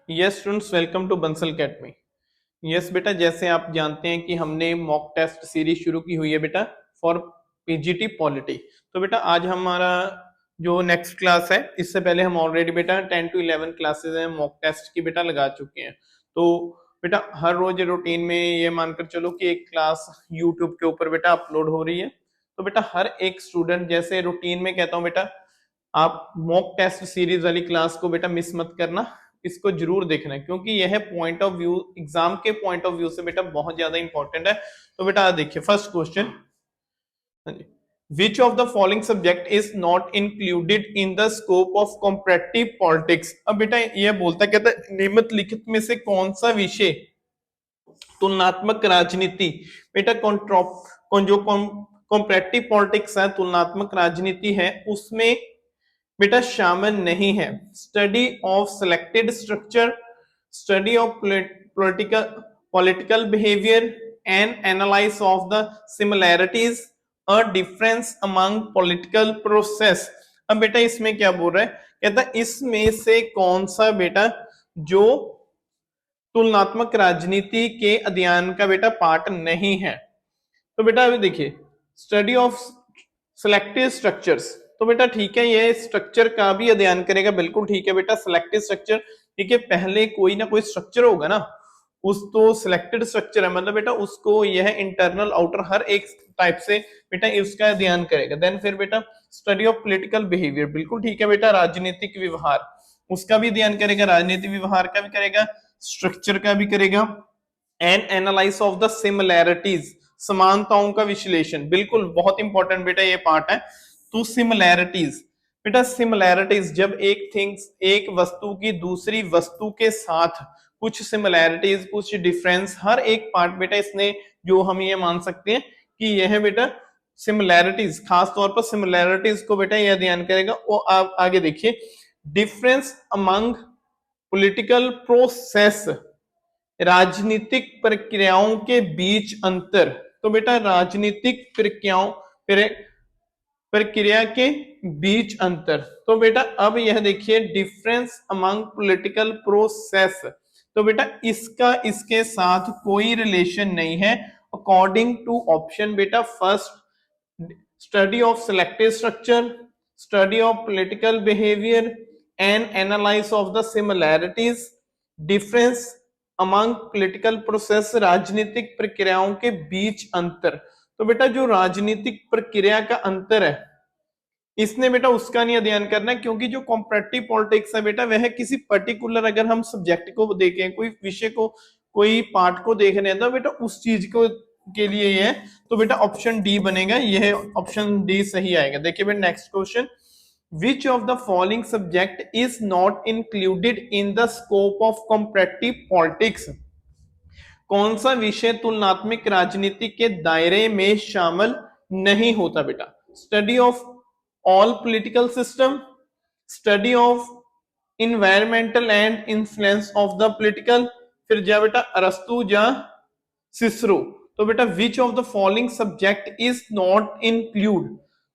Yes students, welcome to Bansal academy. Yes बेटा, जैसे आप जानते हैं कि हमने मॉक टेस्ट सीरीज शुरू की हुई है बेटा फॉर पीजीटी पॉलिटी। तो बेटा आज हमारा जो नेक्स्ट क्लास है, इससे पहले हम ऑलरेडी बेटा 10 to 11 क्लासेस हैं मॉक टेस्ट की बेटा लगा चुके हैं। तो बेटा हर रोज रूटीन में ये मानकर चलो कि एक क्लास यूट्यूब के ऊपर बेटा अपलोड हो रही है। तो बेटा हर एक स्टूडेंट, जैसे रूटीन में कहता हूँ बेटा, आप मॉक टेस्ट सीरीज वाली क्लास को बेटा मिस मत करना, इसको जरूर देखना है क्योंकि यह पॉइंट ऑफ व्यू, एग्जाम के पॉइंट ऑफ व्यू से बेटा बहुत ज्यादा इंपॉर्टेंट है। तो बेटा देखिए first question, which of the following subject is not included in the scope of comparative politics. अब बेटा यह बोलता कहता है निम्नलिखित में से कौन सा विषय तुलनात्मक राजनीति, बेटा जो कॉम्परेटिव पॉलिटिक्स है, तुलनात्मक राजनीति है, उसमें बेटा शामिल नहीं है। Study of selected structure, study of political behaviour and analyse of the similarities a difference among political process. अब बेटा इसमें क्या बोल रहा है, कहता इसमें से कौन सा बेटा जो तुलनात्मक राजनीति के अध्ययन का बेटा पार्ट नहीं है। तो बेटा अभी देखिए स्टडी ऑफ सिलेक्टिव स्ट्रक्चर्स, तो बेटा ठीक है, ये स्ट्रक्चर का भी अध्ययन करेगा, बिल्कुल ठीक है बेटा। सिलेक्टिव स्ट्रक्चर, ठीक है, पहले कोई ना कोई स्ट्रक्चर होगा ना, उस तो सिलेक्टेड स्ट्रक्चर है, मतलब बेटा उसको यह इंटरनल आउटर हर एक टाइप से बेटा उसका अध्ययन करेगा। देन फिर बेटा स्टडी ऑफ पॉलिटिकल बिहेवियर, बिल्कुल ठीक है बेटा, राजनीतिक व्यवहार, उसका भी अध्ययन करेगा, राजनीतिक व्यवहार का भी करेगा, स्ट्रक्चर का भी करेगा। And analyse of the similarities, समानताओं का विश्लेषण, बिल्कुल बहुत इंपॉर्टेंट बेटा ये पार्ट है। तो सिमिलैरिटीज, बेटा सिमिलैरिटीज जब एक थिंग्स, एक वस्तु की दूसरी वस्तु के साथ कुछ सिमिलैरिटीज, कुछ डिफरेंस, हर एक पार्ट बेटा इसने जो हम ये मान सकते हैं कि यह बेटा सिमिलैरिटीज, खास तौर पर सिमिलैरिटीज को बेटा ये अध्ययन करेगा। वो आप आगे देखिए, डिफरेंस अमंग पॉलिटिकल प्रोसेस, राजनीतिक प्रक्रियाओं के बीच अंतर। तो बेटा राजनीतिक प्रक्रिया के बीच अंतर, तो बेटा अब यह देखिए डिफरेंस अमंग पॉलिटिकल प्रोसेस, तो बेटा इसका इसके साथ कोई रिलेशन नहीं है। अकॉर्डिंग टू ऑप्शन बेटा first, study of selective structure, study of political behaviour and analyse of the similarities, difference among political process, राजनीतिक प्रक्रियाओं के बीच अंतर। तो बेटा जो राजनीतिक प्रक्रिया का अंतर है, इसने बेटा उसका नहीं अध्ययन करना है, क्योंकि जो कॉम्परेटिव पॉलिटिक्स है बेटा वह किसी पर्टिकुलर, अगर हम सब्जेक्ट को देखें, कोई विषय को, कोई पार्ट को देख रहे हैं, तो बेटा उस चीज को के लिए ये है। तो बेटा ऑप्शन डी बनेगा, यह ऑप्शन डी सही आएगा। देखिए बेटा next question, which of the following subject is not included in the scope of comparative politics. कौन सा विषय तुलनात्मक राजनीति के दायरे में शामिल नहीं होता बेटा। Study of all political system, study of environmental and influence of the political, फिर जा बेटा अरस्तु जा सिसरो। तो बेटा which of the following subject is not include,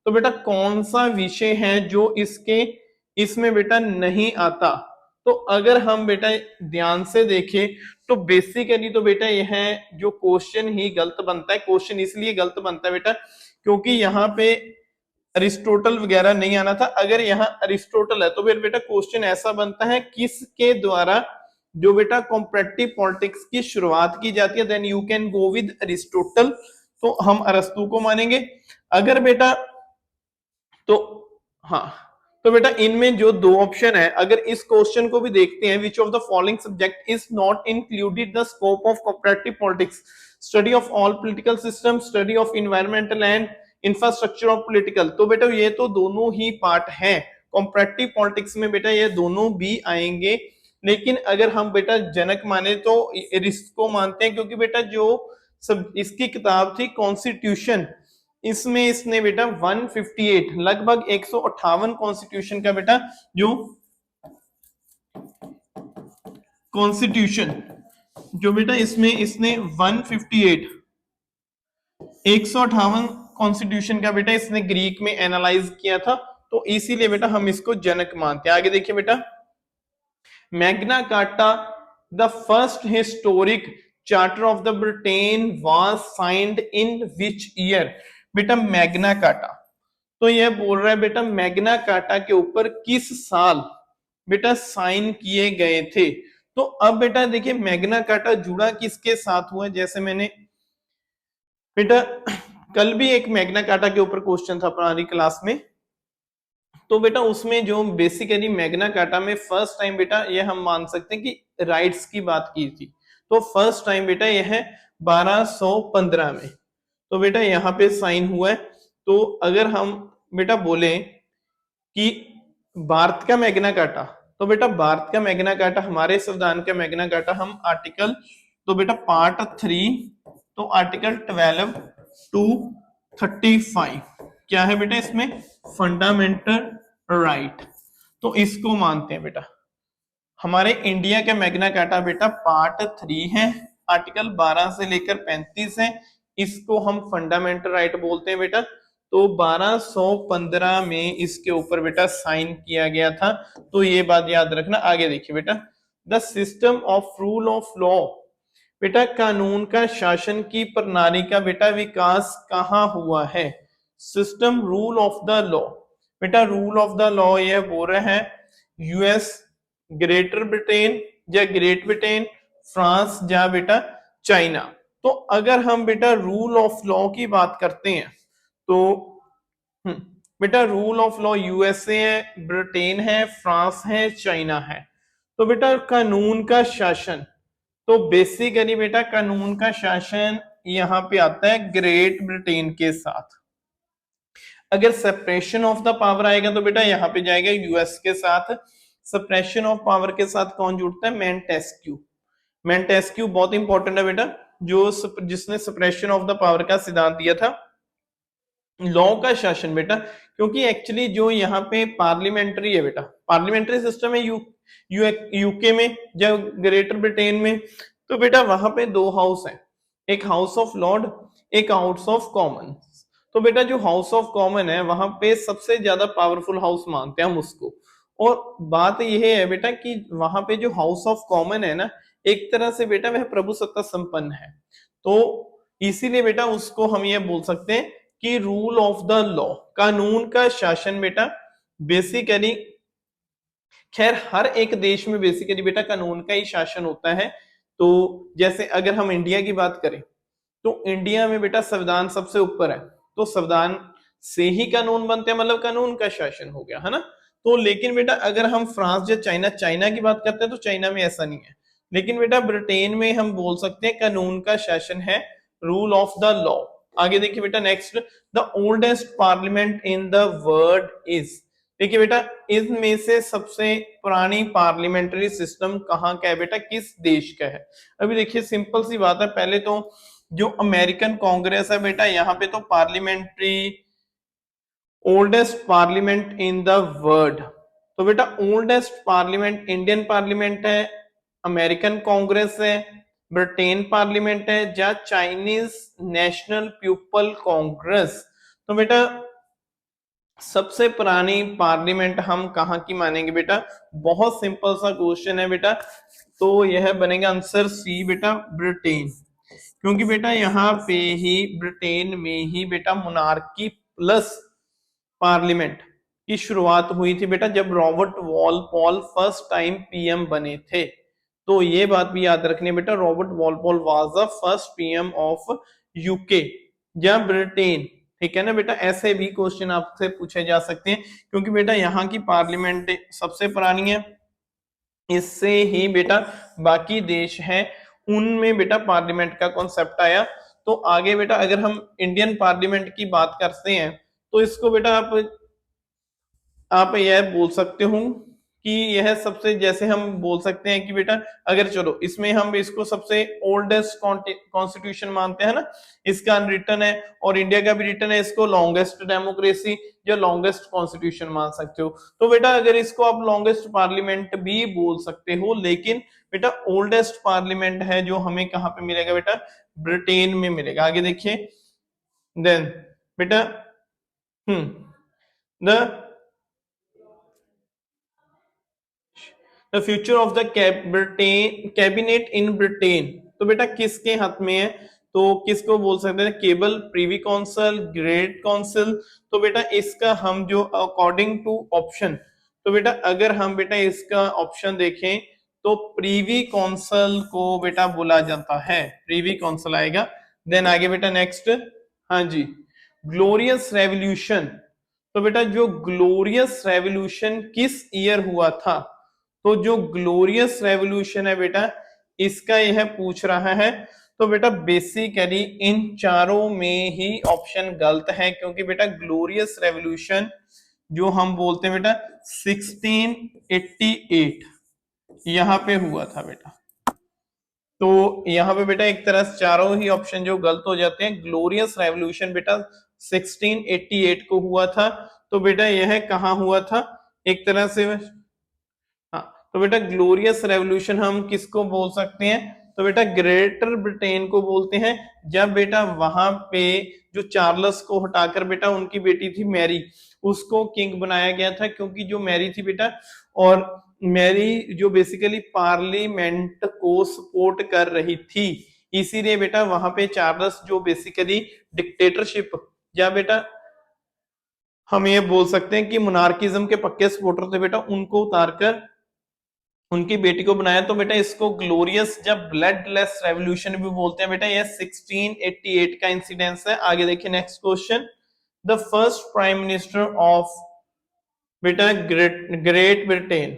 तो बेटा कौन सा विषय है जो इसमें बेटा नहीं आता। तो अगर हम बेटा ध्यान से देखें तो बेसिकली तो बेटा यह जो क्वेश्चन ही गलत बनता है। क्वेश्चन इसलिए गलत बनता है बेटा क्योंकि यहाँ पे अरिस्टोटल वगैरह नहीं आना था। अगर यहाँ अरिस्टोटल है तो फिर बेटा क्वेश्चन ऐसा बनता है किसके द्वारा जो बेटा कॉम्परेटिव पॉलिटिक्स की शुरुआत की जाती है, then you can go with Aristotle, तो हम अरस्तु को मानेंगे। अगर बेटा तो हाँ, तो बेटा इनमें जो दो ऑप्शन है, अगर इस क्वेश्चन को भी देखते हैं, which of the following subject is not included the scope of comparative politics, study of all political system, study of environmental and infrastructure of political. तो बेटा ये तो दोनों ही पार्ट हैं कॉम्परेटिव पॉलिटिक्स में, बेटा ये दोनों भी आएंगे। लेकिन अगर हम बेटा जनक माने तो इसको मानते हैं, क्योंकि बेटा जो सब इसकी किताब थी कॉन्स्टिट्यूशन, इसमें इसने बेटा 158 लगभग 158 कॉन्स्टिट्यूशन का बेटा जो कॉन्स्टिट्यूशन जो बेटा इसमें इसने 158 कॉन्स्टिट्यूशन का बेटा इसने ग्रीक में एनालाइज किया था, तो इसीलिए बेटा हम इसको जनक मानते हैं। आगे देखिए बेटा Magna carta the first historic charter of the Britain was signed in which year? बेटा मैग्ना कार्टा, तो यह बोल रहा है बेटा मैग्ना कार्टा के ऊपर किस साल बेटा साइन किए गए थे। तो अब बेटा देखिए मैग्ना कार्टा जुड़ा किसके साथ हुआ, जैसे मैंने बेटा कल भी एक मैग्ना कार्टा के ऊपर क्वेश्चन था पुरानी क्लास में, तो बेटा उसमें जो बेसिकली मैग्ना कार्टा में फर्स्ट टाइम बेटा ये हम मान सकते हैं कि राइट्स की बात की थी, तो फर्स्ट टाइम बेटा यह है 1215 में, तो बेटा यहाँ पे साइन हुआ है। तो अगर हम बेटा बोले कि भारत का मैग्ना कार्टा, तो बेटा भारत का मैग्ना कार्टा हमारे संविधान का मैग्ना कार्टा हम आर्टिकल, तो बेटा पार्ट 3, तो आर्टिकल 12 टू 35 क्या है बेटा इसमें फंडामेंटल राइट, तो इसको मानते हैं बेटा। हमारे इंडिया के मैग्ना कार्टा बेटा पार्ट 3 है, आर्टिकल 12 से लेकर 35 है, इसको हम फंडामेंटल राइट बोलते हैं बेटा। तो 1215 में इसके ऊपर बेटा साइन किया गया था, तो ये बात याद रखना। आगे देखिए बेटा the system of rule of law, बेटा कानून का शासन की प्रणाली का बेटा विकास कहाँ हुआ है? System rule of the law, बेटा रूल ऑफ द लॉ ये बोल रहे हैं यूएस, ग्रेटर ब्रिटेन या ग्रेट ब्रिटेन, फ्रांस या बेटा चाइना। तो अगर हम बेटा रूल ऑफ लॉ की बात करते हैं तो बेटा रूल ऑफ लॉ यूएसए है, ब्रिटेन है, फ्रांस है, चाइना है। तो बेटा कानून का शासन, तो बेसिकली बेटा कानून का शासन यहाँ पे आता है ग्रेट ब्रिटेन के साथ। अगर सेपरेशन ऑफ द पावर आएगा तो बेटा यहाँ पे जाएगा यूएस के साथ। सेपरेशन ऑफ पावर के साथ कौन जुड़ता है? मैंटेस्क्यू। मैंटेस्क्यू बहुत इंपॉर्टेंट है बेटा, जो जिसने सेपरेशन ऑफ द पावर का सिद्धांत दिया था। लॉ का शासन बेटा, क्योंकि एक्चुअली जो यहाँ पे पार्लियामेंट्री है बेटा, पार्लियामेंट्री सिस्टम है यूके में या ग्रेटर ब्रिटेन में, तो बेटा वहां पे दो हाउस हैं, एक हाउस ऑफ लॉर्ड, एक हाउस ऑफ कॉमन। तो बेटा जो हाउस ऑफ कॉमन है वहां पे सबसे ज्यादा पावरफुल हाउस मानते हैं हम उसको। और बात यह है बेटा कि वहां पे जो हाउस ऑफ कॉमन है ना, एक तरह से बेटा वह प्रभुसत्ता संपन्न है, तो इसीलिए बेटा उसको हम ये बोल सकते हैं कि रूल ऑफ द लॉ, कानून का शासन बेटा बेसिकली, खैर हर एक देश में बेसिकली बेटा कानून का ही शासन होता है। तो जैसे अगर हम इंडिया की बात करें तो इंडिया में बेटा संविधान सबसे ऊपर है, तो संविधान से ही कानून बनते हैं, मतलब कानून का शासन हो गया है ना। तो लेकिन बेटा अगर हम फ्रांस या चाइना की बात करते हैं तो चाइना में ऐसा नहीं है, लेकिन बेटा ब्रिटेन में हम बोल सकते हैं कानून का शासन है, रूल ऑफ द लॉ। आगे देखिए बेटा next, the oldest parliament in the world is, देखिए बेटा इनमें से सबसे पुरानी पार्लियामेंट्री सिस्टम कहाँ का है बेटा, किस देश का है? अभी देखिए सिंपल सी बात है, पहले तो जो अमेरिकन कांग्रेस है बेटा, यहाँ पे तो parliamentary oldest parliament in the world, तो बेटा ओल्डेस्ट पार्लियामेंट इंडियन पार्लियामेंट है, अमेरिकन कांग्रेस है, ब्रिटेन पार्लियामेंट है, या चाइनीज नेशनल पीपल कांग्रेस। तो बेटा सबसे पुरानी पार्लियामेंट हम कहाँ की मानेंगे बेटा? बहुत सिंपल सा क्वेश्चन है बेटा, तो यह बनेगा आंसर सी बेटा, ब्रिटेन। क्योंकि बेटा यहाँ पे ही ब्रिटेन में ही बेटा मोनार्की प्लस पार्लियामेंट की शुरुआत हुई थी बेटा, जब Robert Walpole first time PM बने थे। तो ये बात भी याद रखनी बेटा, Robert Walpole was the first PM of UK या ब्रिटेन, ठीक है ना बेटा। ऐसे भी क्वेश्चन आपसे पूछे जा सकते हैं, क्योंकि बेटा यहाँ की पार्लियामेंट सबसे पुरानी है, इससे ही बेटा बाकी देश हैं उनमें बेटा पार्लियामेंट का कॉन्सेप्ट आया। तो आगे बेटा अगर हम इंडियन पार्लियामेंट की बात करते हैं तो इसको बेटा आप यह बोल सकते हो कि यह सबसे, जैसे हम बोल सकते हैं कि बेटा अगर चलो इसमें हम इसको सबसे ओल्डेस्ट कॉन्स्टिट्यूशन मानते हैं ना, इसका अनरिटन है, और इंडिया का भी रिटन है, इसको लॉन्गेस्ट डेमोक्रेसी या लॉन्गेस्ट कॉन्स्टिट्यूशन मान सकते हो। तो बेटा अगर इसको आप लॉन्गेस्ट पार्लियामेंट भी बोल सकते हो, लेकिन बेटा ओल्डेस्ट पार्लियामेंट है जो हमें कहाँ पे मिलेगा बेटा? ब्रिटेन में मिलेगा। आगे देखिए देन बेटा the the future of the cabinet in Britain, तो बेटा किसके हाथ में है, तो किसको बोल सकते हैं, cable, Privi council, great council. तो बेटा इसका हम जो अकॉर्डिंग टू ऑप्शन, तो बेटा अगर हम बेटा इसका ऑप्शन देखें तो प्रीवी काउंसिल को बेटा बोला जाता है, प्रीवी काउंसिल आएगा। देन आगे बेटा नेक्स्ट, हाँ जी, ग्लोरियस रेवोल्यूशन, तो बेटा जो ग्लोरियस रेवोल्यूशन किस ईयर हुआ था, तो जो ग्लोरियस रेवोल्यूशन है बेटा इसका यह पूछ रहा है। तो बेटा बेसिकली इन चारों में ही ऑप्शन गलत है, क्योंकि बेटा ग्लोरियस रेवोल्यूशन जो हम बोलते हैं बेटा 1688 यहां पे हुआ था बेटा। तो यहाँ पे बेटा एक तरह से चारों ही ऑप्शन जो गलत हो जाते हैं। ग्लोरियस रेवोल्यूशन बेटा 1688 को हुआ था, तो बेटा यह कहाँ हुआ था एक तरह से, हाँ, तो बेटा ग्लोरियस रेवोल्यूशन हम किसको बोल सकते हैं, तो बेटा ग्रेटर ब्रिटेन को बोलते हैं। जब बेटा वहां पे जो चार्ल्स को हटाकर बेटा उनकी बेटी थी मैरी, उसको किंग बनाया गया था, क्योंकि जो मैरी थी बेटा, और मैरी जो बेसिकली पार्लियामेंट को सपोर्ट कर रही थी, इसीलिए बेटा वहां पे चार्ल्स जो बेसिकली डिक्टेटरशिप या बेटा हम ये बोल सकते हैं कि मोनार्किज्म के पक्के सपोर्टर थे बेटा, उनको उतारकर उनकी बेटी को बनाया। तो बेटा इसको ग्लोरियस जब ब्लडलेस रेवोल्यूशन भी बोलते हैं बेटा, ये 1688 का इंसिडेंस है। आगे देखिए next question, the first prime minister of बेटा ग्रेट ब्रिटेन,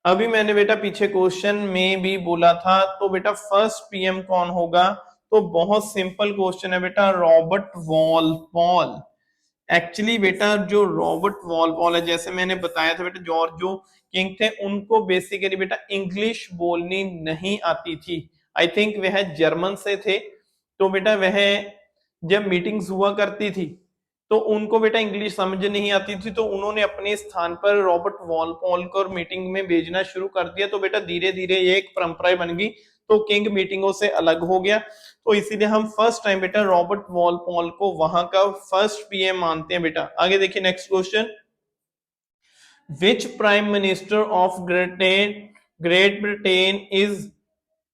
अभी मैंने बेटा पीछे क्वेश्चन में भी बोला था, तो बेटा फर्स्ट पीएम कौन होगा, तो बहुत सिंपल क्वेश्चन है बेटा, रॉबर्ट वॉलपॉल। एक्चुअली बेटा जो रॉबर्ट वॉलपॉल है, जैसे मैंने बताया था बेटा, जॉर्ज जो किंग थे उनको बेसिकली बेटा इंग्लिश बोलनी नहीं आती थी, आई थिंक वह जर्मन से थे। तो बेटा वह जब मीटिंग्स हुआ करती थी तो उनको बेटा इंग्लिश समझ नहीं आती थी, तो उन्होंने अपने स्थान पर रॉबर्ट वॉलपॉल को मीटिंग में भेजना शुरू कर दिया। तो बेटा धीरे धीरे ये एक परंपरा बन गई, तो किंग मीटिंगों से अलग हो गया। तो इसीलिए हम फर्स्ट टाइम बेटा रॉबर्ट वॉलपॉल को वहां का फर्स्ट पीएम मानते हैं बेटा। आगे देखिए next question, which prime minister of Great Britain is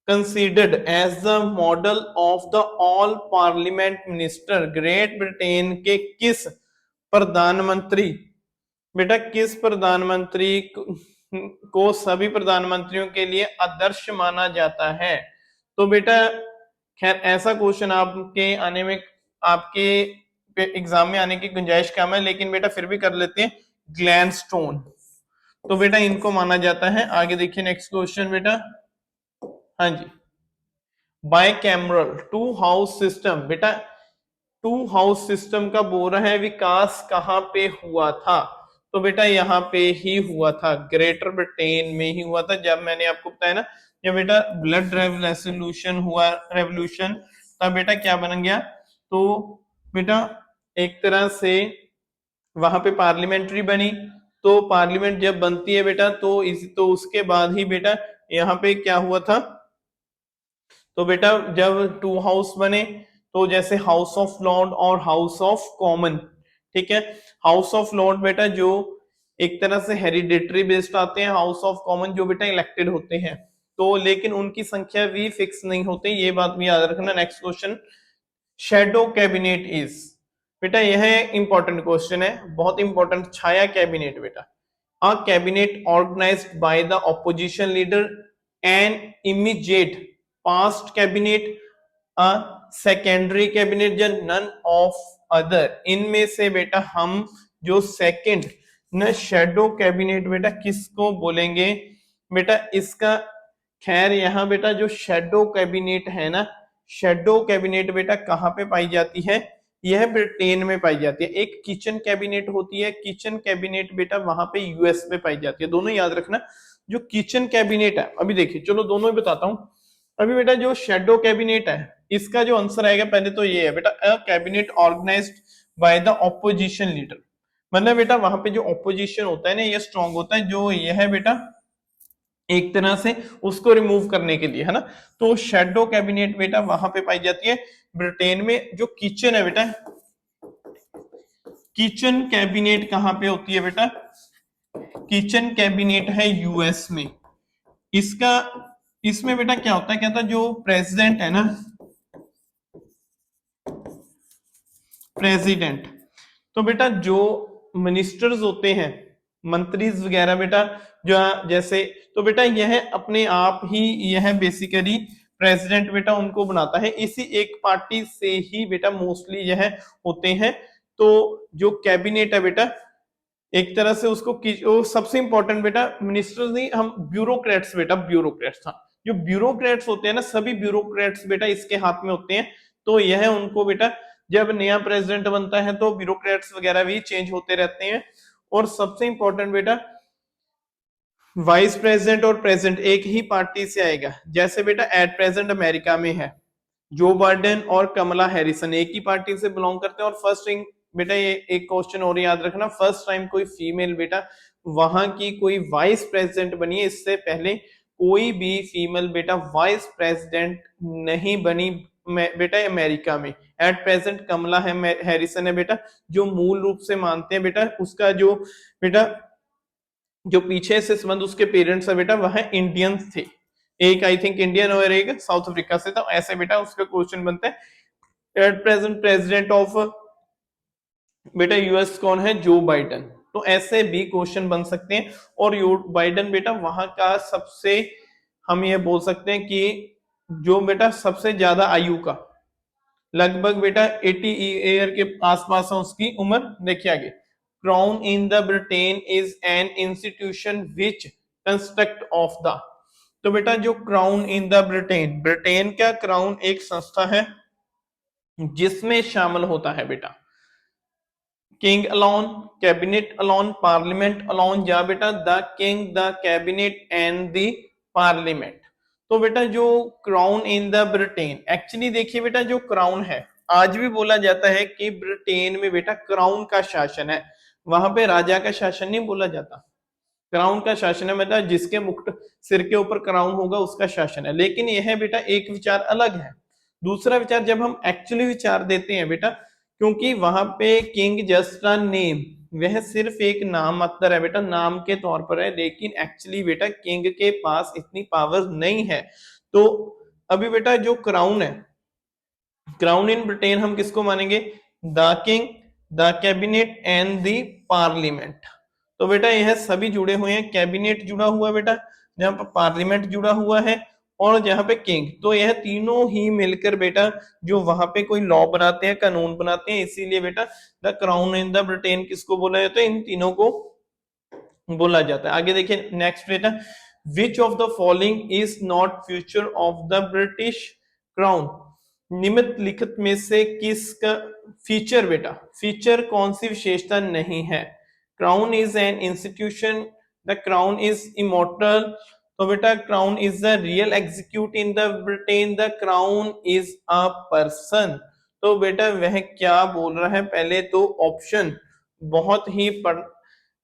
considered as the model of the all parliament minister, great Britain के किस प्रधानमंत्री, बेटा किस प्रधानमंत्री को सभी प्रधानमंत्रियों के लिए आदर्श माना जाता है। तो बेटा खैर ऐसा क्वेश्चन आपके आने में, आपके एग्जाम में आने की गुंजाइश कम है, लेकिन बेटा फिर भी कर लेते हैं, ग्लैडस्टोन, तो बेटा इनको माना जाता है। आगे देखिए नेक्स्ट क्वेश्चन बेटा, हाँ जी, बाइकैमरल टू हाउस सिस्टम, बेटा टू हाउस सिस्टम का बोल रहा है विकास कहाँ पे हुआ था, तो बेटा यहाँ पे ही हुआ था, ग्रेटर ब्रिटेन में ही हुआ था। जब मैंने आपको बताया ना, जब बेटा ब्लड रेवोल्यूशन हुआ, रेवोल्यूशन, तब बेटा क्या बन गया, तो बेटा एक तरह से वहां पे पार्लियामेंट्री बनी। तो पार्लियामेंट जब बनती है बेटा, तो उसके बाद ही बेटा यहाँ पे क्या हुआ था, तो बेटा जब टू हाउस बने, तो जैसे हाउस ऑफ लॉर्ड और हाउस ऑफ कॉमन, ठीक है, हाउस ऑफ लॉर्ड बेटा जो एक तरह से हेरिडेटरी बेस्ड आते हैं, हाउस ऑफ कॉमन जो बेटा इलेक्टेड होते हैं, तो लेकिन उनकी संख्या भी फिक्स नहीं होती, ये बात भी याद रखना। Next question, shadow cabinet is, बेटा यह इंपॉर्टेंट क्वेश्चन है, बहुत इंपॉर्टेंट, छाया कैबिनेट बेटा, a cabinet organised by the opposition leader and immediate past cabinet, a secondary cabinet या नन ऑफ अदर, इनमें से बेटा हम जो सेकंड न शेडो कैबिनेट बेटा किसको बोलेंगे, बेटा इसका खैर यहाँ बेटा जो शेडो कैबिनेट है ना, शेडो कैबिनेट बेटा कहाँ पे पाई जाती है, यह ब्रिटेन में पाई जाती है। एक किचन कैबिनेट होती है, किचन कैबिनेट बेटा वहां पे यूएस में पाई जाती है, दोनों याद रखना। जो किचन कैबिनेट है, अभी देखिए चलो दोनों ही बताता हूं। अभी बेटा जो शेडो कैबिनेट है, इसका जो आंसर आएगा पहले तो ये है बेटा, a cabinet organised by the opposition leader, मतलब बेटा वहां पे जो ऑपोजिशन होता है ना, ये स्ट्रांग होता है, जो ये है बेटा एक तरह से उसको रिमूव करने के लिए, है ना। तो शेडो कैबिनेट बेटा वहां पे पाई जाती है ब्रिटेन में। जो किचन है बेटा, किचन कैबिनेट कहां पे होती है बेटा, किचन कैबिनेट है यूएस में, इसका इसमें बेटा क्या होता है, क्या था, जो प्रेसिडेंट है ना, प्रेसिडेंट, तो बेटा जो मिनिस्टर्स होते हैं, मंत्री वगैरह बेटा, जो जैसे, तो बेटा यह अपने आप ही, यह बेसिकली प्रेसिडेंट बेटा उनको बनाता है, इसी एक पार्टी से ही बेटा मोस्टली यह होते हैं। तो जो कैबिनेट है बेटा, एक तरह से उसको वो सबसे इंपॉर्टेंट बेटा मिनिस्टर्स नहीं, हम ब्यूरोक्रेट्स बेटा, ब्यूरोक्रेट्स, हाँ, जो ब्यूरोक्रेट्स होते हैं ना, सभी ब्यूरोक्रेट्स बेटा इसके हाथ में होते हैं। तो यह उनको बेटा, जब नया प्रेसिडेंट बनता है तो ब्यूरोक्रेट्स वगैरह भी चेंज होते रहते हैं। और सबसे इंपॉर्टेंट बेटा, वाइस प्रेसिडेंट और प्रेसिडेंट एक ही पार्टी से आएगा। जैसे बेटा एट प्रेजेंट अमेरिका में है, जो बाइडेन और कमला हैरिसन एक ही पार्टी से बिलोंग करते हैं। और फर्स्ट टाइम बेटा, ये एक क्वेश्चन और याद रखना, फर्स्ट टाइम कोई फीमेल बेटा वहां की कोई वाइस प्रेसिडेंट बनी है, इससे पहले कोई भी फीमेल बेटा वाइस प्रेसिडेंट नहीं बनी बेटा अमेरिका में। एट प्रेजेंट कमला हैरिसन है बेटा, जो मूल रूप से मानते हैं बेटा, उसका जो बेटा जो पीछे से संबंध उसके पेरेंट्स है बेटा, वह इंडियंस थे, एक आई थिंक इंडियन और एक साउथ अफ्रीका से था। ऐसे बेटा उसका क्वेश्चन बनता है। एट प्रेजेंट प्रेसिडेंट ऑफ बेटा यूएस कौन है, जो बाइडन। तो ऐसे भी क्वेश्चन बन सकते हैं। और बाइडन बेटा वहां का सबसे, हम ये बोल सकते हैं कि जो बेटा सबसे ज्यादा आयु का, लगभग बेटा 80 ईयर के आसपास है उसकी उम्र। देखिए आगे, crown in the Britain is an institution which construct of the, तो बेटा जो crown in the Britain, Britain का क्राउन एक संस्था है जिसमें शामिल होता है बेटा king alone, cabinet alone, parliament alone, या बेटा the king, the cabinet and the parliament. तो बेटा जो crown in the Britain, actually देखिए बेटा जो क्राउन है, आज भी बोला जाता है कि ब्रिटेन में बेटा क्राउन का शासन है, वहां पे राजा का शासन नहीं बोला जाता, क्राउन का शासन है बेटा, जिसके मुकुट सिर के ऊपर क्राउन होगा उसका शासन है। लेकिन यह बेटा एक विचार अलग है। दूसरा विचार जब हम एक्चुअली विचार देते हैं बेटा, क्योंकि वहां पे किंग जस्ट अ नेम, वह सिर्फ एक नाम मात्र है बेटा, नाम के तौर पर है, लेकिन एक्चुअली बेटा किंग के पास इतनी पावर नहीं है। तो अभी बेटा जो क्राउन है, क्राउन इन ब्रिटेन हम किसको मानेंगे, the king, the cabinet and the parliament. तो बेटा यह सभी जुड़े हुए हैं, कैबिनेट जुड़ा हुआ है बेटा, जहां पर पार्लियामेंट जुड़ा हुआ है, और जहां पे किंग, तो यह तीनों ही मिलकर बेटा जो वहां पे कोई लॉ बनाते हैं, कानून बनाते हैं। इसीलिए बेटा the crown in the Britain किसको बोला जाता है, इन तीनों को बोला जाता है। आगे देखिए नेक्स्ट बेटा, which of the following is not future of the British crown, निम्नलिखित में से किसका फीचर बेटा, फीचर कौन सी विशेषता नहीं है। Crown is an institution, the crown is immortal, तो बेटा crown is the real execute in the Britain, the crown is a person. तो बेटा वह क्या बोल रहा है, पहले तो ऑप्शन बहुत ही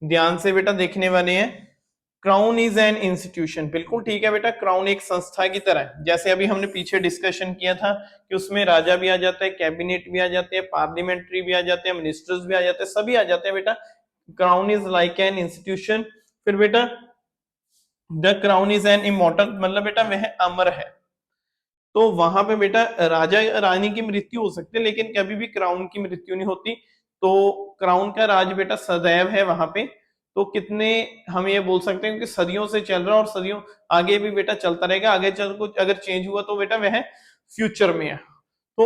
ध्यान से बेटा देखने वाले हैं। क्राउन इज एन इंस्टीट्यूशन, बिल्कुल ठीक है बेटा, क्राउन एक संस्था की तरह है। जैसे अभी हमने पीछे डिस्कशन किया था कि उसमें राजा भी आ जाता है, कैबिनेट भी आ जाते हैं, पार्लियामेंट्री भी आ जाते हैं, मिनिस्टर्स भी आ जाते हैं, सभी आ जाते हैं बेटा। Crown is like an institution. फिर बेटा the crown is an immortal, मतलब बेटा वह अमर है। तो वहां पे बेटा राजा रानी की मृत्यु हो सकती है, लेकिन कभी भी क्राउन की मृत्यु नहीं होती। तो क्राउन का राज बेटा सदैव है वहां पे। तो कितने हम ये बोल सकते हैं कि सदियों से चल रहा है और सदियों आगे भी बेटा चलता रहेगा। आगे चल कुछ अगर चेंज हुआ तो बेटा वह फ्यूचर में है। तो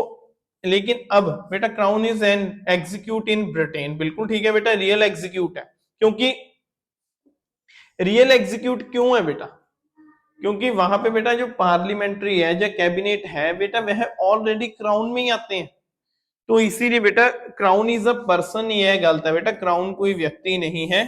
लेकिन अब बेटा crown is an execute in Britain, बिल्कुल ठीक है बेटा, रियल एग्जीक्यूट है। क्योंकि रियल एग्जीक्यूट क्यों है बेटा, क्योंकि वहां पे बेटा जो पार्लियामेंट्री है, जो कैबिनेट है बेटा, वह ऑलरेडी क्राउन में ही आते हैं। तो इसीलिए बेटा क्राउन इज अ पर्सन, यह गलत है बेटा, क्राउन कोई व्यक्ति नहीं है,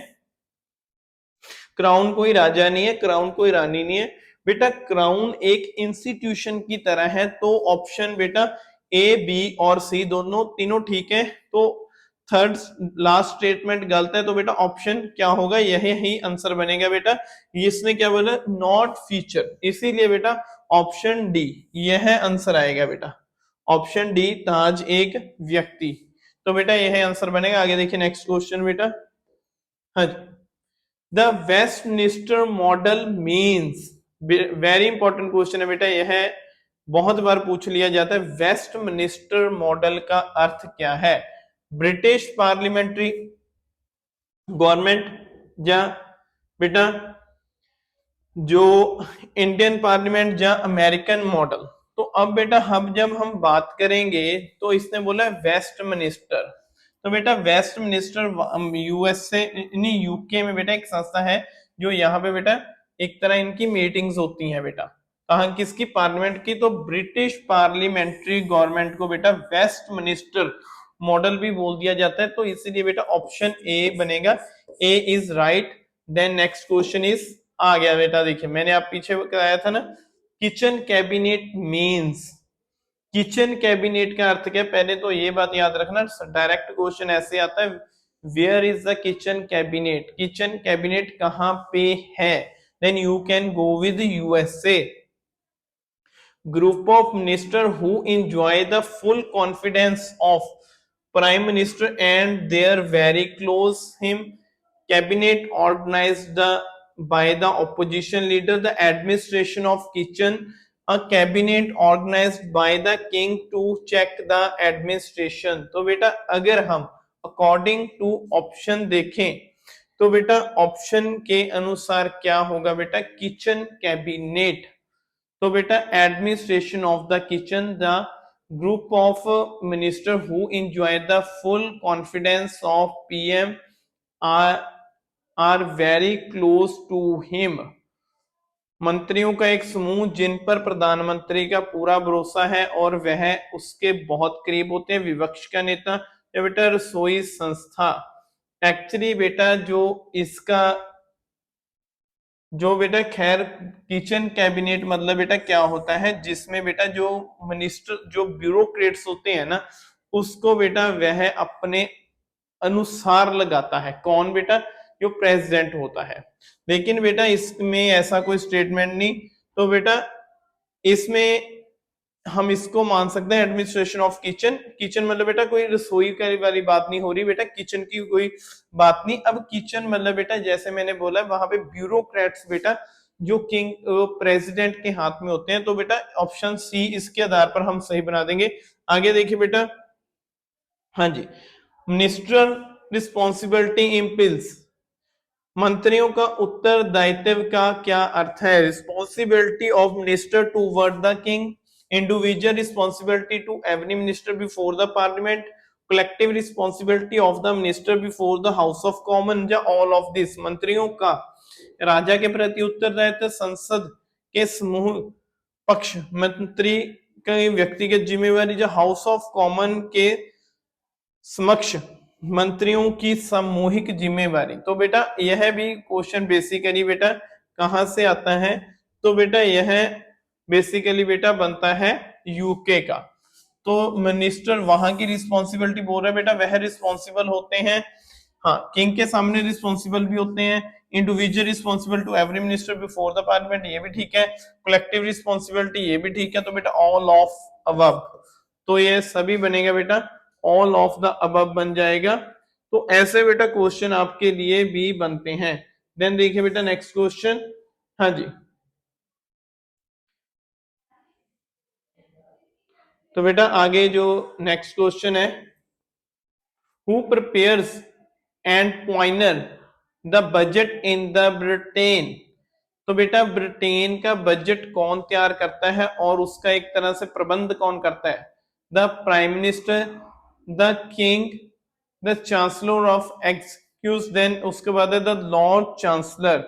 क्राउन कोई राजा नहीं है, क्राउन कोई रानी नहीं है बेटा, क्राउन एक इंस्टीट्यूशन की तरह है। तो ऑप्शन बेटा ए, बी और सी दोनों तीनों ठीक है। तो थर्ड लास्ट स्टेटमेंट गलत है। तो बेटा ऑप्शन क्या होगा, यही ही आंसर बनेगा बेटा। इसने क्या बोला, नॉट फीचर, इसीलिए बेटा ऑप्शन डी यह आंसर आएगा बेटा, ऑप्शन डी ताज एक व्यक्ति। तो बेटा यह आंसर बनेगा। आगे देखिए नेक्स्ट क्वेश्चन बेटा, हाँ, the Westminster model means, very important question है बेटा, यह बहुत बार पूछ लिया जाता है। वेस्टमिनिस्टर मॉडल का अर्थ क्या है? ब्रिटिश पार्लियामेंट्री गवर्नमेंट या बेटा जो इंडियन पार्लियामेंट या अमेरिकन मॉडल? तो अब बेटा हम जब हम बात करेंगे तो इसने बोला वेस्टमिनिस्टर। तो बेटा वेस्टमिनिस्टर यूएसए नहीं यूके में बेटा एक संस्था है जो यहाँ पे बेटा एक तरह इनकी मीटिंग्स होती हैं बेटा। कहाँ किसकी? पार्लियामेंट की। तो ब्रिटिश पार्लियामेंट्री गवर्नमेंट को बेटा वेस्टमिनिस्टर मॉडल भी बोल दिया जाता है। तो इसीलिए बेटा ऑप्शन ए बनेगा। A is right. Then next question is आ गया बेटा, देखिए मैंने आप पीछे कराया था ना, kitchen cabinet means. Kitchen cabinet का अर्थ क्या? पहले तो ये बात याद रखना, डायरेक्ट क्वेश्चन ऐसे आता है, where is the kitchen cabinet? Kitchen cabinet कहाँ पे है? Then you can go with USA. Group of ministers who enjoy the full confidence of prime minister and their very close him. Cabinet organized by the opposition leader. The administration of kitchen, a cabinet organized by the king to check the administration. तो बेटा अगर हम according to option देखें तो बेटा option के अनुसार क्या होगा बेटा? Kitchen cabinet. तो बेटा administration of the kitchen, the group of minister who enjoy the full confidence of PM are very close to him. मंत्रियों का एक समूह जिन पर प्रधानमंत्री का पूरा भरोसा है और वह उसके बहुत करीब होते हैं। विपक्ष का नेता या बेटा रसोई संस्था। एक्चुअली बेटा जो बेटा खैर किचन कैबिनेट मतलब बेटा क्या होता है, जिसमें बेटा जो मिनिस्टर जो ब्यूरोक्रेट्स होते हैं ना उसको बेटा वह अपने अनुसार लगाता है। कौन बेटा? जो प्रेसिडेंट होता है। लेकिन बेटा इसमें ऐसा कोई स्टेटमेंट नहीं। तो बेटा इसमें हम इसको मान सकते हैं एडमिनिस्ट्रेशन ऑफ किचन। किचन मतलब बेटा कोई रसोई वाली बात नहीं हो रही बेटा, किचन की कोई बात नहीं। अब किचन मतलब बेटा जैसे मैंने बोला वहां पे ब्यूरोक्रेट्स बेटा जो किंग प्रेसिडेंट के हाथ में होते हैं। तो बेटा ऑप्शन सी इसके आधार पर हम सही बना देंगे। आगे देखिए बेटा, हाँ जी, मिनिस्टर रिस्पॉन्सिबिलिटी इम्पिल्स, मंत्रियों का उत्तरदायित्व का क्या अर्थ है? Responsibility of minister toward the king, individual responsibility to every minister before the parliament, collective responsibility of the minister before the house of common, या ऑल ऑफ दिस। मंत्रियों का राजा के प्रति उत्तरदायित्व, संसद के समूह पक्ष मंत्री की व्यक्तिगत जिम्मेवारी, या हाउस ऑफ कॉमन के समक्ष मंत्रियों की सामूहिक जिम्मेवारी। तो बेटा यह भी क्वेश्चन बेसिकली बेटा कहां से आता है? तो बेटा यह बेसिकली बेटा बनता है यूके का। तो मिनिस्टर वहां की रिस्पॉन्सिबिलिटी बोल रहा है बेटा, वह रिस्पॉन्सिबल होते हैं, हाँ किंग के सामने रिस्पॉन्सिबल भी होते हैं। Individual responsible to every minister before the parliament, ये भी ठीक है। कलेक्टिव रिस्पॉन्सिबिलिटी, ये भी ठीक है। तो बेटा ऑल ऑफ अबव, तो ये सभी बनेगा बेटा, ऑल ऑफ द अबव बन जाएगा। तो ऐसे बेटा क्वेश्चन आपके लिए भी बनते हैं। देन देखिए बेटा नेक्स्ट क्वेश्चन, हाँ जी, तो बेटा आगे जो नेक्स्ट क्वेश्चन है, who prepares and pioneer the budget in the Britain. तो बेटा ब्रिटेन का बजट कौन तैयार करता है और उसका एक तरह से प्रबंध कौन करता है? The prime minister, the king, the chancellor of exchequer, then उसके बाद है द लॉर्ड चांसलर।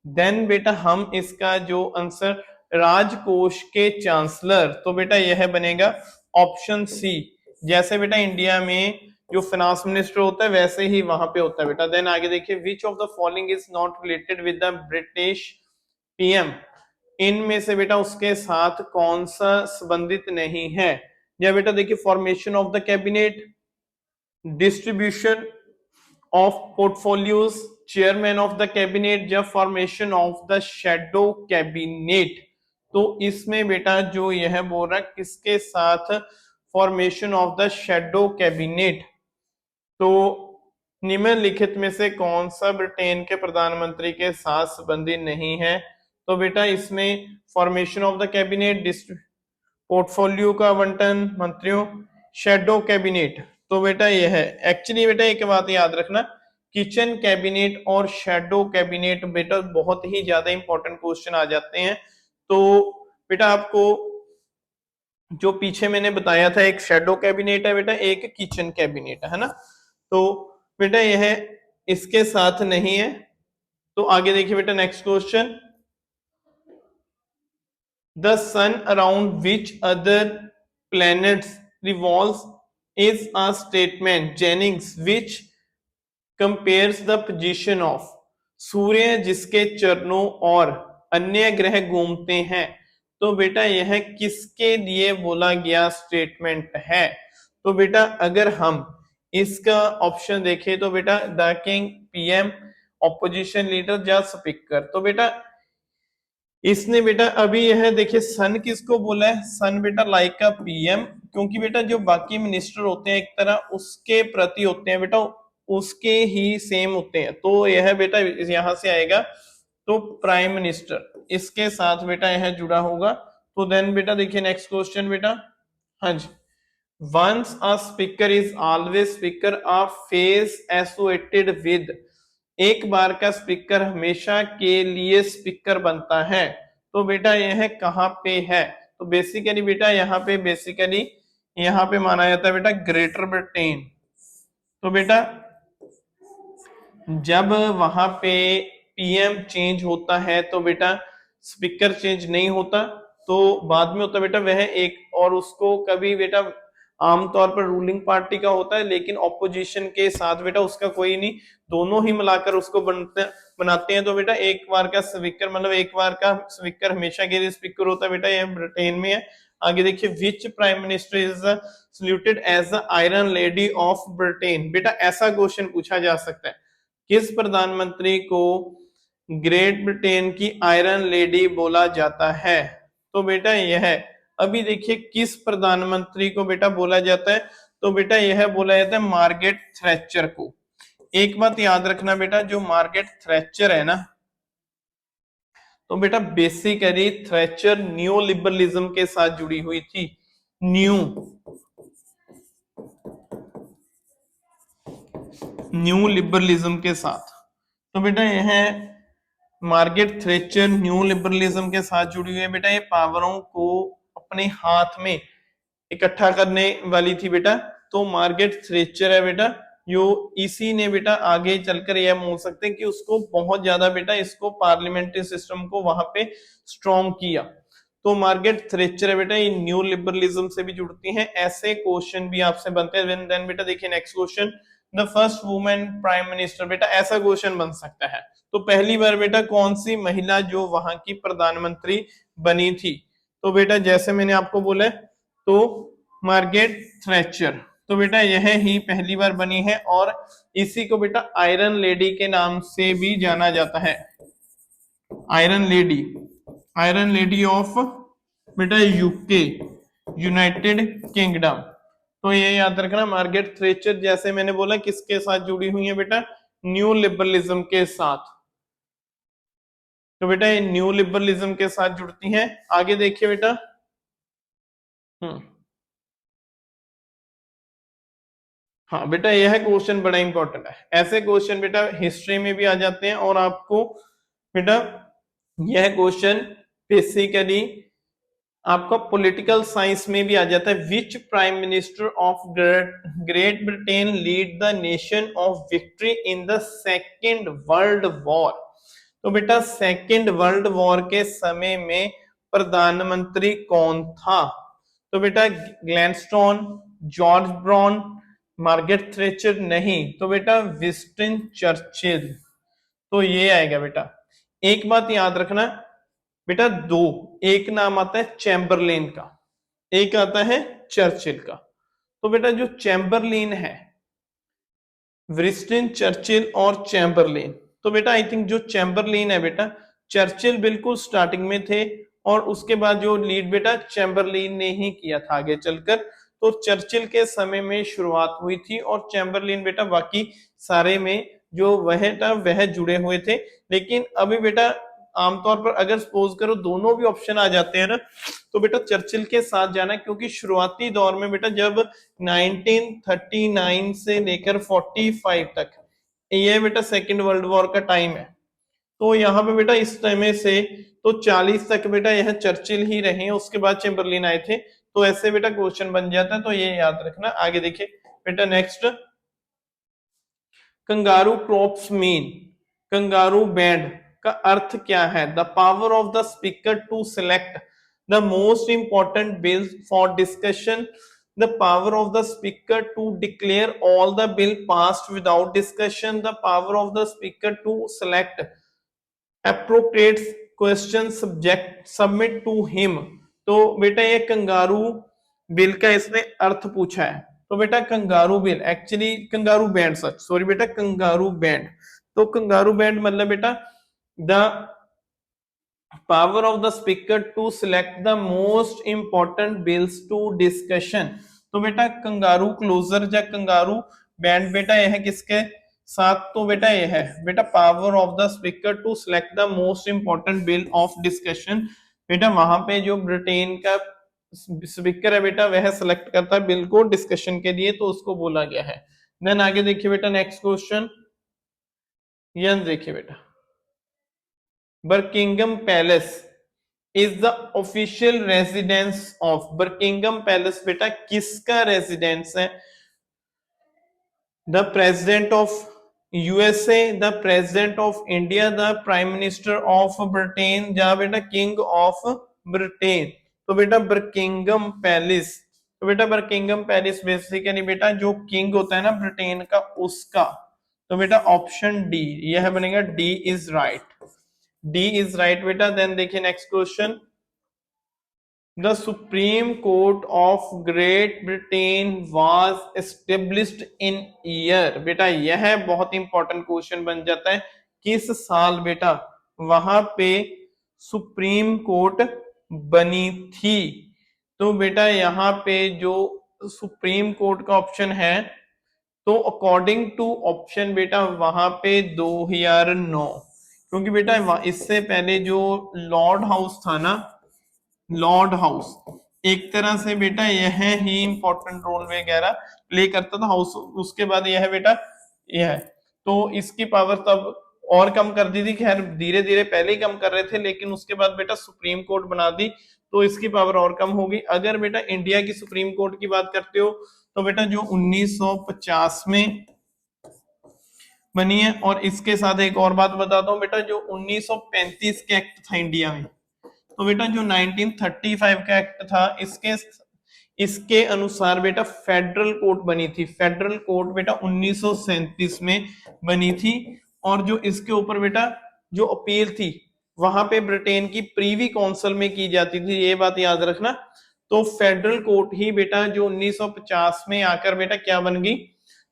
देन बेटा हम इसका जो आंसर राजकोष के चांसलर, तो बेटा यह बनेगा ऑप्शन सी। जैसे बेटा इंडिया में जो फाइनेंस मिनिस्टर होता है वैसे ही वहां पे होता है बेटा। देन आगे देखिए, which of the following is not related with the British PM, इनमें से बेटा उसके साथ कौन सा संबंधित नहीं है? या बेटा देखिए, formation of the cabinet, distribution of portfolios, chairman of the cabinet, या formation of the shadow cabinet. तो इसमें बेटा जो यह बोल रहा है किसके साथ? Formation of the shadow cabinet. तो निम्नलिखित में से कौन सा ब्रिटेन के प्रधानमंत्री के साथ संबंधित नहीं है? तो बेटा इसमें formation of the cabinet, portfolio का आवंटन मंत्रियों, शेडो कैबिनेट। तो बेटा यह है एक्चुअली बेटा एक बात याद रखना, किचन कैबिनेट और शेडो कैबिनेट बेटा बहुत ही ज्यादा इंपॉर्टेंट क्वेश्चन आ जाते हैं। तो बेटा आपको जो पीछे मैंने बताया था, एक शेडो कैबिनेट है बेटा, एक किचन कैबिनेट है ना। तो बेटा यह इसके साथ नहीं है। तो आगे देखिए बेटा next question, the sun around which other planets revolves is a statement Jennings which compares the position of, सूर्य जिसके चरणों और अन्य ग्रह घूमते हैं। तो बेटा यह किसके लिए बोला गया स्टेटमेंट है? तो बेटा अगर हम इसका ऑप्शन देखें तो बेटा the king, PM, opposition leader या स्पीकर। तो बेटा इसने बेटा अभी यह देखिए सन किसको बोला है, सन बेटा लाइक का पीएम, क्योंकि बेटा जो बाकी मिनिस्टर होते हैं एक तरह उसके प्रति होते हैं बेटा, उसके ही सेम होते हैं। तो यह बेटा यहां से आएगा, तो प्राइम मिनिस्टर इसके साथ बेटा यह जुड़ा होगा। तो देन बेटा देखिए नेक्स्ट क्वेश्चन बेटा, हाँ जी, once a speaker is always speaker, a phase associated with, एक बार का स्पीकर हमेशा के लिए स्पीकर बनता है। तो बेटा यह कहाँ पे है? तो बेसिकली बेटा यहाँ पे बेसिकली यहाँ पे माना जाता है बेटा ग्रेटर ब्रिटेन। तो बेटा जब वहां पे पीएम चेंज होता है तो बेटा स्पीकर चेंज नहीं होता, तो बाद में होता बेटा वह एक, और उसको कभी बेटा आमतौर पर रूलिंग पार्टी का होता है, लेकिन ऑपोजिशन के साथ बेटा उसका कोई नहीं, दोनों ही मिलाकर उसको बनाते हैं। तो बेटा एक बार का स्पीकर मतलब एक बार का स्पीकर हमेशा के लिए स्पीकर होता है बेटा, यह ब्रिटेन में है। आगे देखिए which prime minister is saluted as the iron lady of Britain. बेटा ऐसा क्वेश्चन पूछा जा सकता है, किस प्रधानमंत्री को ग्रेट ब्रिटेन की आयरन लेडी बोला जाता है? तो बेटा यह अभी देखिए किस प्रधानमंत्री को बेटा बोला जाता है? तो बेटा यह बोला जाता है मार्गरेट थ्रेचर को। एक बात याद रखना बेटा, जो मार्गरेट थ्रेचर है ना, तो बेटा बेसिकली थ्रेचर न्यू लिबरलिज्म के साथ जुड़ी हुई थी, न्यू लिबरलिज्म के साथ। तो बेटा यह मार्गरेट थ्रेचर न्यू लिबरलिज्म के साथ जुड़ी हुई है बेटा, ये पावरों को अपने हाथ में इकट्ठा करने वाली थी बेटा। तो मार्गरेट थ्रेचर है बेटा, यो इसी ने बेटा आगे चलकर यह बोल सकते हैं कि उसको बहुत ज्यादा बेटा इसको पार्लियामेंट्री सिस्टम को वहां पे स्ट्रॉन्ग किया। तो मार्गरेट थ्रेचर है बेटा, ये न्यू लिबरलिज्म से भी जुड़ती हैं। ऐसे क्वेश्चन भी आपसे बनते हैं। देन बेटा देखिए next question, the first women prime minister. बेटा ऐसा क्वेश्चन बन सकता है, तो पहली बार बेटा कौन सी महिला जो वहां की प्रधानमंत्री बनी थी? तो बेटा जैसे मैंने आपको बोला तो मार्गरेट थ्रेचर, तो बेटा यह ही पहली बार बनी है, और इसी को बेटा आयरन लेडी के नाम से भी जाना जाता है, iron lady, iron lady of बेटा यूके, यूनाइटेड किंगडम। तो ये याद रखना मार्गरेट थ्रेचर जैसे मैंने बोला किसके साथ जुड़ी हुई है बेटा, न्यू लिबरलिज्म के साथ। तो बेटा ये न्यू लिबरलिज्म के साथ जुड़ती हैं। आगे देखिए बेटा, हाँ बेटा यह क्वेश्चन बड़ा इंपॉर्टेंट है। ऐसे क्वेश्चन बेटा हिस्ट्री में भी आ जाते हैं, और आपको बेटा यह क्वेश्चन बेसिकली आपका पॉलिटिकल साइंस में भी आ जाता है। Which prime minister of Great Britain lead the nation of victory in the Second World War. तो बेटा सेकेंड वर्ल्ड वॉर के समय में प्रधानमंत्री कौन था? तो बेटा ग्लैडस्टोन, जॉर्ज ब्राउन, मार्गरेट थ्रेचर नहीं, तो बेटा विंस्टन चर्चिल। तो ये आएगा बेटा। एक बात याद रखना बेटा, दो, एक नाम आता है चैम्बरलेन का, एक आता है चर्चिल का। तो बेटा जो चैम्बरलेन है, विंस्टन चर्चिल और चैम्बरलेन, तो बेटा आई थिंक जो चैम्बरलेन है बेटा, चर्चिल बिल्कुल स्टार्टिंग में थे, और उसके बाद जो लीड बेटा चैम्बरलेन ने ही किया था आगे चलकर। तो चर्चिल के समय में शुरुआत हुई थी, और चैम्बरलेन बेटा बाकी सारे में जो वह था वह जुड़े हुए थे। लेकिन अभी बेटा आमतौर पर अगर सपोज करो दोनों भी ऑप्शन आ जाते हैं ना, तो बेटा चर्चिल के साथ जाना, क्योंकि शुरुआती दौर में बेटा जब 1939 से लेकर 45 तक ये बेटा सेकेंड वर्ल्ड वॉर का टाइम है, तो यहाँ पे बेटा इस समय से तो 40 तक बेटा यह चर्चिल ही रहे, उसके बाद चैम्बरलिन आए थे। तो ऐसे बेटा क्वेश्चन बन जाता है, तो ये याद रखना। आगे देखिए बेटा next, kangaroo crops mean, kangaroo band का अर्थ क्या है? The power of the speaker to select the most important bill for discussion, the power of the speaker to declare all the bill passed without discussion, the power of the speaker to select appropriate question subject submit to him. तो बेटा ये kangaroo bill का इसने अर्थ पूछा है, तो बेटा kangaroo bill actually kangaroo band, सच सॉरी बेटा कंगारू बैंड। तो कंगारू बैंड मतलब बेटा the power of the speaker to select the most important bills to discussion. तो बेटा कंगारू क्लोजर या कंगारू बैंड बेटा यह किसके साथ? तो बेटा यह है बेटा power of the speaker to select the most important bill of discussion. बेटा वहां पे जो ब्रिटेन का स्पीकर है बेटा वह सिलेक्ट करता है बिल को डिस्कशन के लिए, तो उसको बोला गया है। देन आगे देखिए बेटा नेक्स्ट क्वेश्चन, यह देखिए बेटा Buckingham Palace is the official residence of, Buckingham Palace बेटा किसका रेजिडेंस है? The president of USA, the president of India, the prime minister of Britain, या बेटा किंग ऑफ ब्रिटेन। तो बेटा बर्किंगम पैलेस, तो बेटा बर्किंगम पैलेस बेसिकली बेटा जो किंग होता है ना ब्रिटेन का उसका। तो बेटा ऑप्शन डी यह बनेगा, D is right, D is right बेटा। देन देखिए next question, the supreme court of Great Britain was established in year. बेटा यह बहुत इंपॉर्टेंट क्वेश्चन बन जाता है, किस साल बेटा वहां पे सुप्रीम कोर्ट बनी थी? तो बेटा यहाँ पे जो सुप्रीम कोर्ट का ऑप्शन है, तो अकॉर्डिंग टू ऑप्शन बेटा वहां पे 2009, क्योंकि बेटा इससे पहले जो लॉर्ड हाउस था ना, लॉर्ड हाउस एक तरह से बेटा यह ही इंपॉर्टेंट रोल वगैरह प्ले करता था हाउस, उसके बाद यह बेटा यह, तो इसकी पावर तब और कम कर दी थी, खैर धीरे धीरे पहले ही कम कर रहे थे, लेकिन उसके बाद बेटा सुप्रीम कोर्ट बना दी तो इसकी पावर और कम होगी। अगर बेटा इंडिया की सुप्रीम कोर्ट की बात करते हो तो बेटा जो 1950 में बनी है, और इसके साथ एक और बात बताता हूँ बेटा, जो 1935 के एक्ट था इंडिया में, तो बेटा जो 1935 का एक्ट था इसके अनुसार बेटा फेडरल कोर्ट बनी थी। फेडरल कोर्ट बेटा 1937 में बनी थी, और जो इसके ऊपर बेटा जो अपील थी वहां पे ब्रिटेन की प्रीवी काउंसिल में की जाती थी, ये बात याद रखना। तो फेडरल कोर्ट ही बेटा जो 1950 में आकर बेटा क्या बन गई,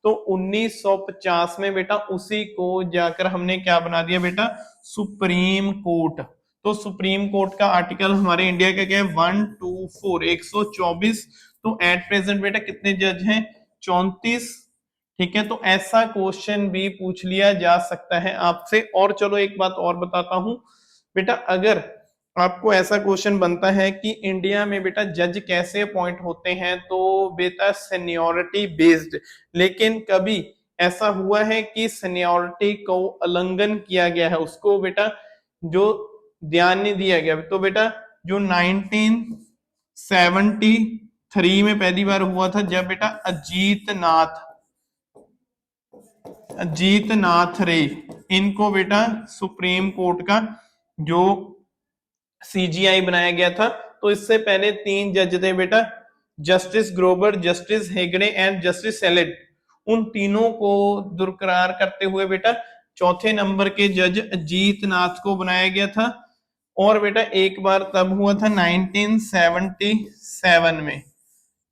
तो 1950 में बेटा उसी को जाकर हमने क्या बना दिया बेटा, सुप्रीम कोर्ट। तो सुप्रीम कोर्ट का आर्टिकल हमारे इंडिया का क्या है, 124 124। तो एट प्रेजेंट बेटा कितने जज हैं, 34। ठीक है, तो ऐसा क्वेश्चन भी पूछ लिया जा सकता है आपसे। और चलो एक बात और बताता हूं बेटा, अगर आपको ऐसा क्वेश्चन बनता है कि इंडिया में बेटा जज कैसे अपॉइंट होते हैं, तो बेटा सीनियोरिटी बेस्ड, लेकिन कभी ऐसा हुआ है कि सीनियोरिटी को उल्लंघन किया गया है, उसको बेटा जो ध्यान नहीं दिया गया। तो बेटा जो 1973 में पहली बार हुआ था, जब बेटा अजीत नाथ रे इनको बेटा सुप्रीम कोर्ट का जो सीजीआई बनाया गया था। तो इससे पहले 3 जज थे बेटा, justice Grover, justice Hegde and justice select. उन तीनों को दुरकरार करते हुए बेटा चौथे नंबर के जज अजीत नाथ को बनाया गया था। और बेटा एक बार तब हुआ था 1977 में।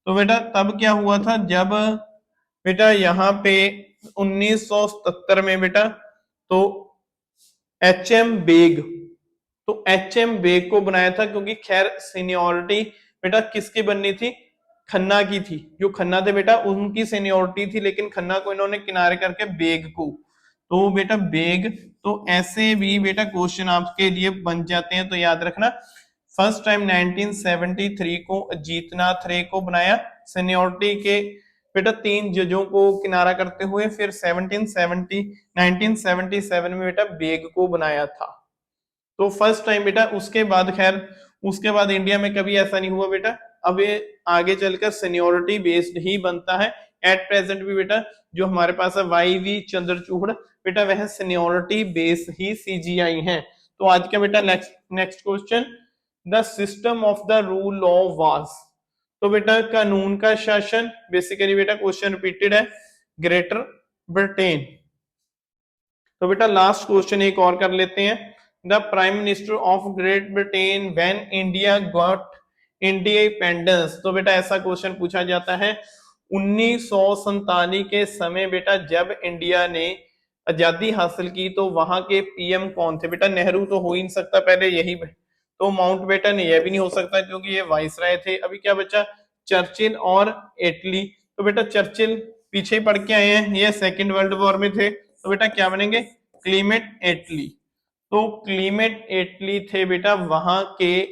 तो बेटा तब क्या हुआ था, जब बेटा यहाँ पे 1977 में बेटा तो एच.एम. बेग, तो एच.एम. बेग को बनाया था, क्योंकि खैर सीनियोरिटी बेटा किसकी बननी थी, खन्ना की थी। जो खन्ना थे बेटा उनकी सीनियोरिटी थी, लेकिन खन्ना को इन्होंने किनारे करके बेग को, तो बेटा बेग, तो ऐसे भी बेटा क्वेश्चन आपके लिए बन जाते हैं, तो याद रखना। फर्स्ट टाइम 1973 को अजीत नाथ रे को बनाया सीनियोरिटी के बेटा 3 जजों को किनारा करते हुए, फिर 1977 में बेटा बेग को बनाया था। तो फर्स्ट टाइम बेटा, उसके बाद खैर उसके बाद इंडिया में कभी ऐसा नहीं हुआ बेटा, अब ये आगे चलकर सीनियोरिटी बेस्ड ही बनता है। एट प्रेजेंट भी बेटा जो हमारे पास है YV चंद्रचूड़ बेटा, वह सीनियोरिटी बेस ही CGI है। तो आज का बेटा next question, the system of the rule of was, तो बेटा कानून का शासन, बेसिकली बेटा क्वेश्चन रिपीटेड है, ग्रेटर ब्रिटेन। तो बेटा लास्ट क्वेश्चन एक और कर लेते हैं, the prime minister of Great Britain when India got independence. तो बेटा ऐसा क्वेश्चन पूछा जाता है 1947 के समय बेटा जब इंडिया ने आजादी हासिल की तो वहां के PM कौन थे? बेटा नेहरू तो हो ही नहीं सकता, पहले यही, तो माउंटबेटन यह भी नहीं हो सकता क्योंकि ये वाइसराय थे। अभी क्या बचा? चर्चिल और एटली। तो बेटा चर्चिल पीछे पढ़ के आए हैं, ये सेकेंड वर्ल्ड वॉर में थे, तो बेटा क्या बनेंगे? क्लीमेट एटली। तो क्लीमेट एटली थे बेटा वहां के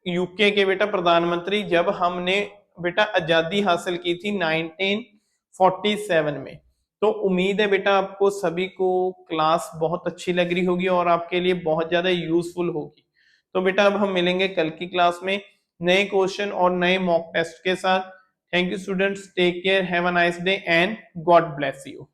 UK के बेटा प्रधानमंत्री जब हमने बेटा आजादी हासिल की थी 1947 में। तो उम्मीद है बेटा आपको सभी को क्लास बहुत अच्छी लग रही होगी और आपके लिए बहुत ज्यादा यूजफुल होगी। तो बेटा अब हम मिलेंगे कल की क्लास में नए क्वेश्चन और नए मॉक टेस्ट के साथ। Thank you students, take care, have a nice day and God bless you.